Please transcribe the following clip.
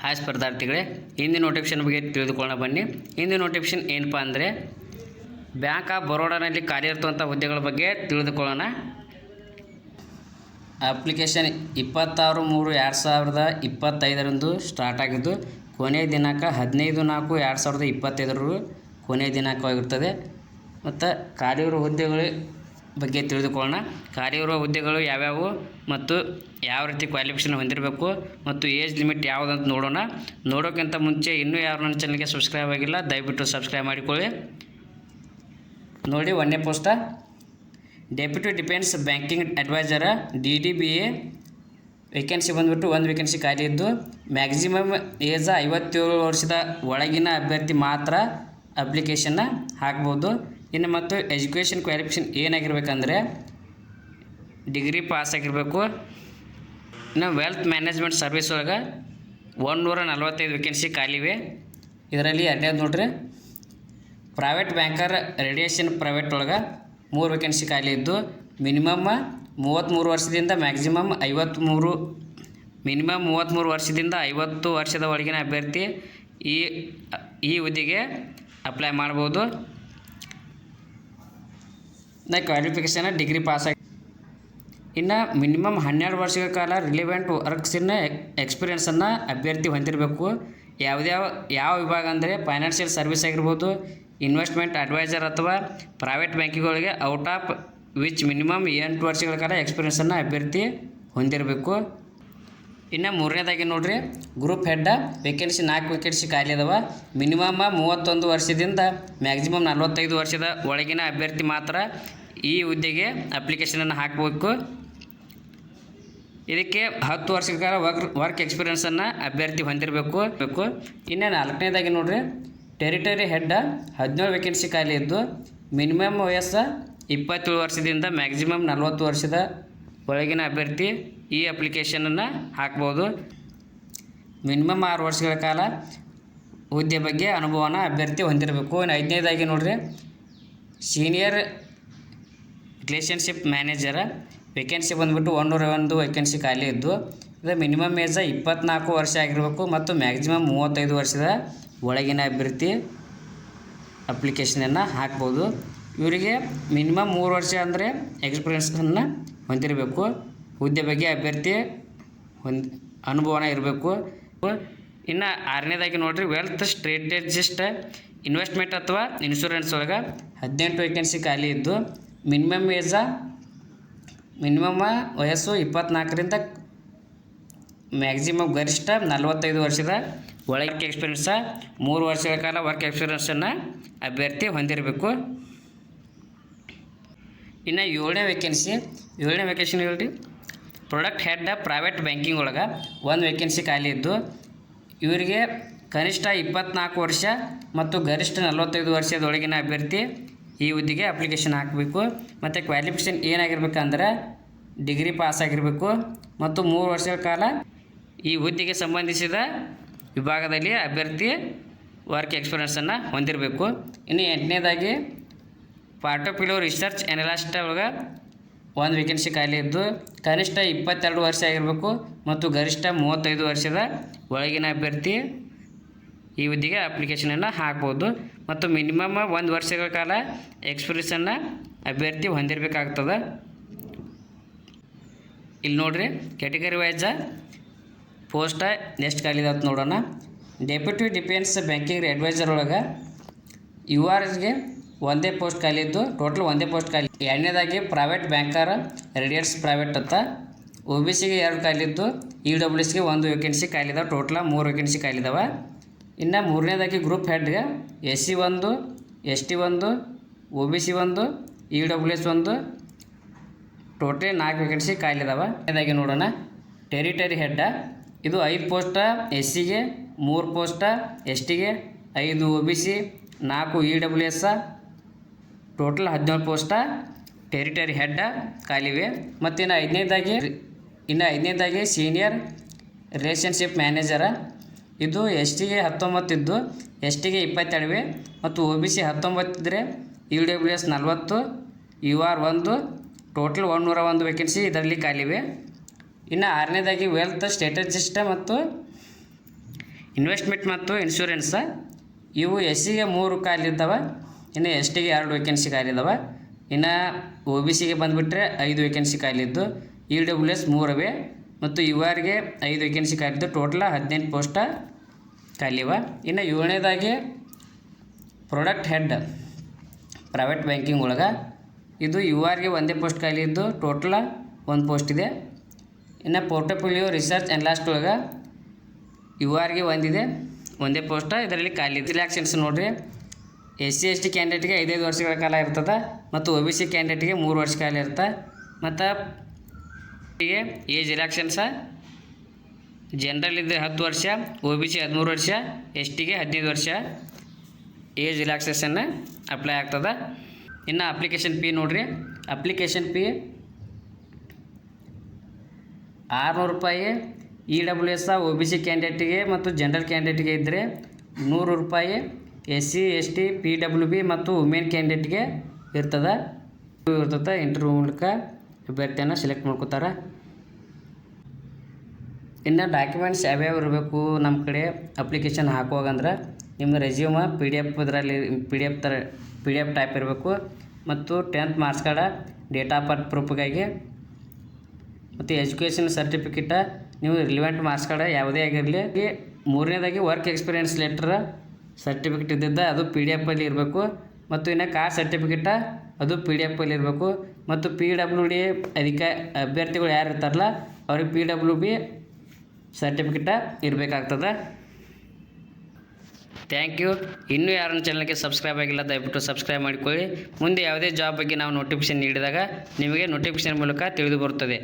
Hi ಸ್ಪರ್ಧಾರ್ಥಿಗಳೇ, ಹಿಂದಿನ notification ಬಗ್ಗೆ ತಿಳಿದುಕೊಳ್ಳೋಣ ಬನ್ನಿ. ಹಿಂದಿನ ನೋಟಿಫಿಕೇಶನ್ ಏನಪ್ಪ ಅಂದರೆ ಬ್ಯಾಂಕ್ ಆಫ್ ಬರೋಡಾನಲ್ಲಿ ಖಾಲಿ ಇರುವಂಥ ಹುದ್ದೆಗಳ ಬಗ್ಗೆ ತಿಳಿದುಕೊಳ್ಳೋಣ. ಅಪ್ಲಿಕೇಶನ್ 26/3/2025 ಸ್ಟಾರ್ಟ್ ಆಗಿದ್ದು ಕೊನೆಯ ದಿನಾಂಕ 15/4/2025 ಕೊನೆಯ ದಿನಾಂಕವಾಗಿರುತ್ತದೆ. ಮತ್ತು ಖಾಲಿ ಇರುವ ಹುದ್ದೆಗಳ ಬಗ್ಗೆ ತಿಳಿದುಕೊಳ್ಳೋಣ. ಖಾಲಿ ಇರುವ ಹುದ್ದೆಗಳು ಯಾವ್ಯಾವು ಮತ್ತು ಯಾವ ರೀತಿ ಕ್ವಾಲಿಫಿಕೇಷನ್ ಹೊಂದಿರಬೇಕು ಮತ್ತು ಏಜ್ ಲಿಮಿಟ್ ಯಾವುದಂತ ನೋಡೋಣ. ನೋಡೋಕ್ಕಿಂತ ಮುಂಚೆ ಇನ್ನೂ ಯಾರು ನನ್ನ ಚಾನಲ್ಗೆ ಸಬ್ಸ್ಕ್ರೈಬ್ ಆಗಿಲ್ಲ, ದಯವಿಟ್ಟು ಸಬ್ಸ್ಕ್ರೈಬ್ ಮಾಡಿಕೊಳ್ಳಿ. ನೋಡಿ, 1ನೇ post deputy defence banking adviser DDBA vacancy ಬಂದುಬಿಟ್ಟು ಒಂದು ವೇಕೆನ್ಸಿ ಖಾಲಿ ಇದ್ದು ಮ್ಯಾಕ್ಸಿಮಮ್ ಏಜ್ 57 ವರ್ಷದ ಒಳಗಿನ ಅಭ್ಯರ್ಥಿ ಮಾತ್ರ ಅಪ್ಲಿಕೇಶನ್ನ ಹಾಕ್ಬೋದು. ಇನ್ನು ಮತ್ತು ಎಜುಕೇಷನ್ ಕ್ವಾಲಿಫಿಕೇಷನ್ ಏನಾಗಿರ್ಬೇಕಂದ್ರೆ ಡಿಗ್ರಿ ಪಾಸ್ ಆಗಿರಬೇಕು. ಇನ್ನು ವೆಲ್ತ್ ಮ್ಯಾನೇಜ್ಮೆಂಟ್ ಸರ್ವಿಸ್ ಒಳಗೆ 145 ವೇಕೆನ್ಸಿ ಖಾಲಿವೆ. ಇದರಲ್ಲಿ ಎರಡನೇದು ನೋಡ್ರಿ, ಪ್ರೈವೇಟ್ ಬ್ಯಾಂಕರ್ ರೇಡಿಯೇಷನ್ ಪ್ರೈವೇಟ್ ಒಳಗೆ 3 ವೇಕೆನ್ಸಿ ಖಾಲಿ ಇದ್ದು ಮಿನಿಮಮ್ 33 ವರ್ಷದಿಂದ ಮ್ಯಾಕ್ಸಿಮಮ್ 53 ವರ್ಷದಿಂದ 50 ವರ್ಷದ ಒಳಗಿನ ಅಭ್ಯರ್ಥಿ ಈ ಹುದ್ದೆಗೆ ಅಪ್ಲೈ ಮಾಡ್ಬೋದು. ಕ್ವಾಲಿಫಿಕೇಷನ್ ಡಿಗ್ರಿ ಪಾಸ್ ಆಗಿ ಇನ್ನು ಮಿನಿಮಮ್ 12 ವರ್ಷಗಳ ಕಾಲ ರಿಲಿವೆಂಟ್ ವರ್ಕ್ಸಿನ ಎಕ್ಸ್ಪೀರಿಯನ್ಸನ್ನು ಅಭ್ಯರ್ಥಿ ಹೊಂದಿರಬೇಕು. ಯಾವ ವಿಭಾಗ ಅಂದರೆ ಫೈನಾನ್ಷಿಯಲ್ ಸರ್ವಿಸ್ ಆಗಿರ್ಬೋದು, ಇನ್ವೆಸ್ಟ್ಮೆಂಟ್ ಅಡ್ವೈಸರ್ ಅಥವಾ ಪ್ರೈವೇಟ್ ಬ್ಯಾಂಕಿಗಳಿಗೆ ಔಟ್ ಆಫ್ ವಿಚ್ ಮಿನಿಮಮ್ 8 ವರ್ಷಗಳ ಕಾಲ ಎಕ್ಸ್ಪೀರಿಯನ್ಸನ್ನು ಅಭ್ಯರ್ಥಿ ಹೊಂದಿರಬೇಕು. ಇನ್ನು ಮೂರನೇದಾಗಿ ನೋಡಿರಿ, ಗ್ರೂಪ್ ಹೆಡ್ ವೇಕೆನ್ಸಿ 4 ವೇಕೆನ್ಸಿ ಖಾಲಿ ಅದಾವ. ಮಿನಿಮಮ್ 31 ವರ್ಷದಿಂದ ಮ್ಯಾಕ್ಸಿಮಮ್ 45 ವರ್ಷದ ಒಳಗಿನ ಅಭ್ಯರ್ಥಿ ಮಾತ್ರ ಈ ಹುದ್ದೆಗೆ ಅಪ್ಲಿಕೇಶನನ್ನು ಹಾಕಬೇಕು. ಇದಕ್ಕೆ 10 ವರ್ಷಗಳ ಕಾಲ ವರ್ಕ್ ಎಕ್ಸ್ಪೀರಿಯನ್ಸನ್ನು ಅಭ್ಯರ್ಥಿ ಹೊಂದಿರಬೇಕು. ಇನ್ನು 4ನೇದಾಗಿ ನೋಡಿರಿ, ಟೆರಿಟರಿ ಹೆಡ್ 17 ವೇಕೆನ್ಸಿ ಖಾಲಿ ಇದ್ದು ಮಿನಿಮಮ್ ವಯಸ್ಸು 27 ವರ್ಷದಿಂದ ಮ್ಯಾಕ್ಸಿಮಮ್ 40 ವರ್ಷದ ಒಳಗಿನ ಅಭ್ಯರ್ಥಿ ಈ ಅಪ್ಲಿಕೇಶನನ್ನು ಹಾಕ್ಬೋದು. ಮಿನಿಮಮ್ 6 ವರ್ಷಗಳ ಕಾಲ ಹುದ್ದೆ ಬಗ್ಗೆ ಅನುಭವನ ಅಭ್ಯರ್ಥಿ ಹೊಂದಿರಬೇಕು. ಇನ್ನು 5ನೇದಾಗಿ ನೋಡಿರಿ, ಸೀನಿಯರ್ ರಿಲೇಷನ್ಶಿಪ್ ಮ್ಯಾನೇಜರ ವೇಕೆನ್ಸಿ ಬಂದುಬಿಟ್ಟು 101 ವೇಕೆನ್ಸಿ ಖಾಲಿ ಇದ್ದು ಇದು ಮಿನಿಮಮ್ ಏಜ್ 24 ವರ್ಷ ಆಗಿರಬೇಕು ಮತ್ತು ಮ್ಯಾಕ್ಸಿಮಮ್ 35 ವರ್ಷದ ಒಳಗಿನ ಅಭ್ಯರ್ಥಿ ಅಪ್ಲಿಕೇಶನನ್ನು ಹಾಕ್ಬೋದು. ಇವರಿಗೆ ಮಿನಿಮಮ್ 3 ವರ್ಷ ಅಂದರೆ ಎಕ್ಸ್ಪೀರಿಯನ್ಸನ್ನು ಹೊಂದಿರಬೇಕು. ಹುದ್ದೆ ಬಗ್ಗೆ ಅಭ್ಯರ್ಥಿ ಅನುಭವನ ಇರಬೇಕು. ಇನ್ನು 6ನೇದಾಗಿ ನೋಡಿರಿ, ವೆಲ್ತ್ ಸ್ಟ್ರೇಟಜಿಸ್ಟ್ ಇನ್ವೆಸ್ಟ್ಮೆಂಟ್ ಅಥವಾ ಇನ್ಶೂರೆನ್ಸ್ ಒಳಗೆ 18 ವೇಕೆನ್ಸಿ ಖಾಲಿ ಇದ್ದು ಮಿನಿಮಮ್ ವಯಸ್ಸು 24ರಿಂದ ಮ್ಯಾಕ್ಸಿಮಮ್ ಗರಿಷ್ಠ 45 ವರ್ಷದ ಒಳಗೆ ಎಕ್ಸ್ಪೀರಿಯನ್ಸ 3 ವರ್ಷಗಳ ಕಾಲ ವರ್ಕ್ ಎಕ್ಸ್ಪೀರಿಯನ್ಸನ್ನು ಅಭ್ಯರ್ಥಿ ಹೊಂದಿರಬೇಕು. ಇನ್ನು 7ನೇ ವೇಕೆನ್ಸಿ ಹೇಳಿ, ಪ್ರಾಡಕ್ಟ್ ಹೆಡ್ ಪ್ರೈವೇಟ್ ಬ್ಯಾಂಕಿಂಗ್ ಒಳಗೆ 1 ವೇಕೆನ್ಸಿ ಖಾಲಿ ಇದ್ದು ಇವರಿಗೆ ಕನಿಷ್ಠ 24 ವರ್ಷ ಮತ್ತು ಗರಿಷ್ಠ 45 ವರ್ಷದೊಳಗಿನ ಅಭ್ಯರ್ಥಿ ಈ ಹುದ್ದೆಗೆ ಅಪ್ಲಿಕೇಶನ್ ಹಾಕಬೇಕು. ಮತ್ತು ಕ್ವಾಲಿಫಿಕೇಷನ್ ಏನಾಗಿರ್ಬೇಕಂದ್ರೆ ಡಿಗ್ರಿ ಪಾಸ್ ಆಗಿರಬೇಕು ಮತ್ತು 3 ವರ್ಷಗಳ ಕಾಲ ಈ ಹುದ್ದೆಗೆ ಸಂಬಂಧಿಸಿದ ವಿಭಾಗದಲ್ಲಿ ಅಭ್ಯರ್ಥಿ ವರ್ಕ್ ಎಕ್ಸ್ಪೀರಿಯನ್ಸನ್ನು ಹೊಂದಿರಬೇಕು. ಇನ್ನು 8ನೇದಾಗಿ ಪಾರ್ಟೋಪಿಲೋ ರಿಸರ್ಚ್ ಅನಲಿಸ್ಟ್ ಒಳಗೆ 1 ವೇಕೆನ್ಸಿ ಖಾಲಿ ಇದ್ದು ಕನಿಷ್ಠ 22 ವರ್ಷ ಆಗಿರಬೇಕು ಮತ್ತು ಗರಿಷ್ಠ 35 ವರ್ಷದ ಒಳಗಿನ ಅಭ್ಯರ್ಥಿ ಈ ಹುದ್ದೆಗೆ ಅಪ್ಲಿಕೇಶನನ್ನು ಹಾಕ್ಬೋದು. ಮತ್ತು ಮಿನಿಮಮ್ 1 ವರ್ಷಗಳ ಕಾಲ ಎಕ್ಸ್ಪೀರಿಯನ್ಸನ್ನು ಅಭ್ಯರ್ಥಿ ಹೊಂದಿರಬೇಕಾಗ್ತದೆ. ಇಲ್ಲಿ ನೋಡಿರಿ, ಕ್ಯಾಟಗರಿ ವೈಸ ಪೋಸ್ಟ ಎಷ್ಟು ಖಾಲಿ ಇದಾವೆ ಅಂತ ನೋಡೋಣ. ಡೆಪ್ಯೂಟಿ ಡಿಫೆನ್ಸ್ ಬ್ಯಾಂಕಿಂಗ್ ಅಡ್ವೈಸರ್ ಒಳಗೆ URಗೆ 1 ಪೋಸ್ಟ್ ಖಾಲಿ ಇದ್ದು ಟೋಟಲ್ 1 ಪೋಸ್ಟ್ ಖಾಲಿ. 2ನೇದಾಗಿ ಪ್ರೈವೇಟ್ ಬ್ಯಾಂಕರ್ ರೇಡಿಯೇಟ್ಸ್ ಪ್ರೈವೇಟ್ ಅಂತ OBCಗೆ 2 ಖಾಲಿ ಇದ್ದು EWSಗೆ 1 ವೇಕೆನ್ಸಿ ಖಾಲಿ ಇದಾವೆ. ಟೋಟಲ್ 3 ವೇಕೆನ್ಸಿ ಖಾಲಿ ಇದಾವೆ. ಇನ್ನು 3ನೇದಾಗಿ ಗ್ರೂಪ್ ಹೆಡ್ಗೆ SC 1, ST 1, OBC 1, EWS 1 total 4 vacancy ಖಾಲಿ ಇದಾವೆ. ಇದಾಗಿ ನೋಡೋಣ, ಟೆರಿಟರಿ ಹೆಡ್ ಇದು 5 ಪೋಸ್ಟ SCಗೆ, 3 ಪೋಸ್ಟ STಗೆ, 5 OBC, 4 EWS total 17 post territory head ಖಾಲಿವೆ. ಮತ್ತು ಇನ್ನು 5ನೇದಾಗಿ ಸೀನಿಯರ್ ರಿಲೇಷನ್ಶಿಪ್ ಮ್ಯಾನೇಜರ ಇದು STಗೆ 19 ಇದ್ದು STಗೆ 22 ಮತ್ತು OBC 19 ಇದ್ದರೆ EWS 40, UR 1 ಟೋಟಲ್ 101 ವೇಕೆನ್ಸಿ ಇದರಲ್ಲಿ ಖಾಲಿವೆ. ಇನ್ನು 6ನೇದಾಗಿ ವೆಲ್ತ್ ಸ್ಟ್ರಾಟಜಿಸ್ಟ್ ಮತ್ತು ಇನ್ವೆಸ್ಟ್ಮೆಂಟ್ ಮತ್ತು ಇನ್ಶೂರೆನ್ಸ ಇವು ಎಸ್ ಸಿಗೆ 3 ಖಾಲಿದ್ದಾವೆ, ಇನ್ನು ಎಸ್ ಟಿಗೆ 2 ವೇಕೆನ್ಸಿ ಖಾಲಿದ್ದಾವೆ. ಇನ್ನು ಒ ಬಿ ಸಿಗೆ ಬಂದುಬಿಟ್ರೆ 5 ವೇಕೆನ್ಸಿ ಖಾಲಿದ್ದು, ಇ ಡಬ್ಲ್ಯೂ ಎಸ್ 3 ಅವೆ ಮತ್ತು ಯು ಆರ್ಗೆ 5 ವೇಕೆನ್ಸಿ ಖಾಲಿದ್ದು, ಟೋಟಲ 18 ಪೋಸ್ಟ ಖಾಲಿವ. ಇನ್ನು 7ನೇದಾಗಿ ಪ್ರಾಡಕ್ಟ್ ಹೆಡ್ ಪ್ರೈವೇಟ್ ಬ್ಯಾಂಕಿಂಗ್ ಒಳಗೆ ಇದು ಯು ಆರ್ಗೆ 1 ಪೋಸ್ಟ್ ಖಾಲಿ ಇದ್ದು, ಟೋಟಲ 1 ಪೋಸ್ಟ್ ಇದೆ. ಇನ್ನು ಪೋರ್ಟಫೋಲಿಯೋ ರಿಸರ್ಚ್ ಅನಲಿಸ್ಟ್ ಒಳಗೆ ಯು ಆರ್ಗೆ 1 ಇದೆ, 1 ಪೋಸ್ಟ ಇದರಲ್ಲಿ ಖಾಲಿ ಇದೆ. ರಿಲ್ಯಾಕ್ಸೇಷನ್ ನೋಡಿರಿ, ಎಸ್ ಸಿ ಎಸ್ ಟಿ ಕ್ಯಾಂಡಿಡೇಟ್ಗೆ 5 ವರ್ಷಗಳ ಕಾಲ ಇರ್ತದೆ ಮತ್ತು ಒ ಬಿ ಸಿ ಕ್ಯಾಂಡಿಡೇಟ್ಗೆ 3 ವರ್ಷ ಕಾಲ ಇರುತ್ತೆ. ಮತ್ತು ಏಜ್ ರಿಲ್ಯಾಕ್ಸೇಷನ್ಸ ಜನರಲ್ ಇದ್ದರೆ 10 ವರ್ಷ, ಒ ಬಿ ಸಿ 13 ವರ್ಷ, ಎಸ್ ಟಿಗೆ 15 ವರ್ಷ ಏಜ್ ರಿಲ್ಯಾಕ್ಸೇಷನ್ ಅಪ್ಲೈ ಆಗ್ತದೆ. ಇನ್ನು ಅಪ್ಲಿಕೇಶನ್ ಫೀ ನೋಡಿರಿ, ಅಪ್ಲಿಕೇಶನ್ ಫೀ 600 ರೂಪಾಯಿ E W S O B C ಕ್ಯಾಂಡಿಡೇಟಿಗೆ ಮತ್ತು ಜನರಲ್ ಕ್ಯಾಂಡಿಡೇಟ್ಗೆ ಇದ್ದರೆ 100 ರೂಪಾಯಿ S C S T P W B ಮತ್ತು ವುಮೆನ್ ಕ್ಯಾಂಡಿಡೇಟ್ಗೆ ಇರ್ತದೆ. ಇಂಟರ್ವ್ಯೂ ಮೂಲಕ ಅಭ್ಯರ್ಥಿಯನ್ನು ಸೆಲೆಕ್ಟ್ ಮಾಡ್ಕೋತಾರೆ. ಇನ್ನು ಡಾಕ್ಯುಮೆಂಟ್ಸ್ ಯಾವ್ಯಾವ ಇರಬೇಕು ನಮ್ಮ ಕಡೆ ಅಪ್ಲಿಕೇಶನ್ ಹಾಕುವಾಗಂದ್ರೆ, ನಿಮ್ಮ resume P D F type ಇರಬೇಕು ಮತ್ತು 10th marks card, date of birth ಪ್ರೂಫ್ಗಾಗಿ ಮತ್ತು ಎಜುಕೇಷನ್ ಸರ್ಟಿಫಿಕೇಟ, ನೀವು ರಿಲಿವೆಂಟ್ ಮಾರ್ಕ್ಸ್ ಕಾರ್ಡ ಯಾವುದೇ ಆಗಿರಲಿ. 3ನೇದಾಗಿ ವರ್ಕ್ ಎಕ್ಸ್ಪೀರಿಯನ್ಸ್ ಲೆಟ್ರ್ ಸರ್ಟಿಫಿಕೇಟ್ ಇದ್ದಿದ್ದ ಅದು ಪಿ ಡಿ ಎಫಲ್ಲಿ ಇರಬೇಕು ಮತ್ತು ಇನ್ನು ಕಾಸ್ಟ್ ಸರ್ಟಿಫಿಕೇಟ ಅದು ಪಿ ಡಿ ಎಫಲ್ಲಿ ಇರಬೇಕು ಮತ್ತು ಪಿ ಡಬ್ಲ್ಯೂ ಡಿ ಅಭ್ಯರ್ಥಿಗಳು ಯಾರು ಇರ್ತಾರಲ್ಲ ಅವ್ರಿಗೆ ಪಿ ಡಬ್ಲ್ಯೂ ಬಿ ಸರ್ಟಿಫಿಕೇಟ ಇರಬೇಕಾಗ್ತದೆ. Thank you. ಇನ್ನೂ ಯಾರನ್ನ ಚಾನಲ್ಗೆ ಸಬ್ಸ್ಕ್ರೈಬ್ ಆಗಿಲ್ಲ ದಯವಿಟ್ಟು ಸಬ್ಸ್ಕ್ರೈಬ್ ಮಾಡಿಕೊಳ್ಳಿ. ಮುಂದೆ ಯಾವುದೇ ಜಾಬ್ ಬಗ್ಗೆ ನಾವು ನೋಟಿಫಿಕೇಷನ್ ನೀಡಿದಾಗ ನಿಮಗೆ ನೋಟಿಫಿಕೇಷನ್ ಮೂಲಕ ತಿಳಿದು ಬರುತ್ತದೆ.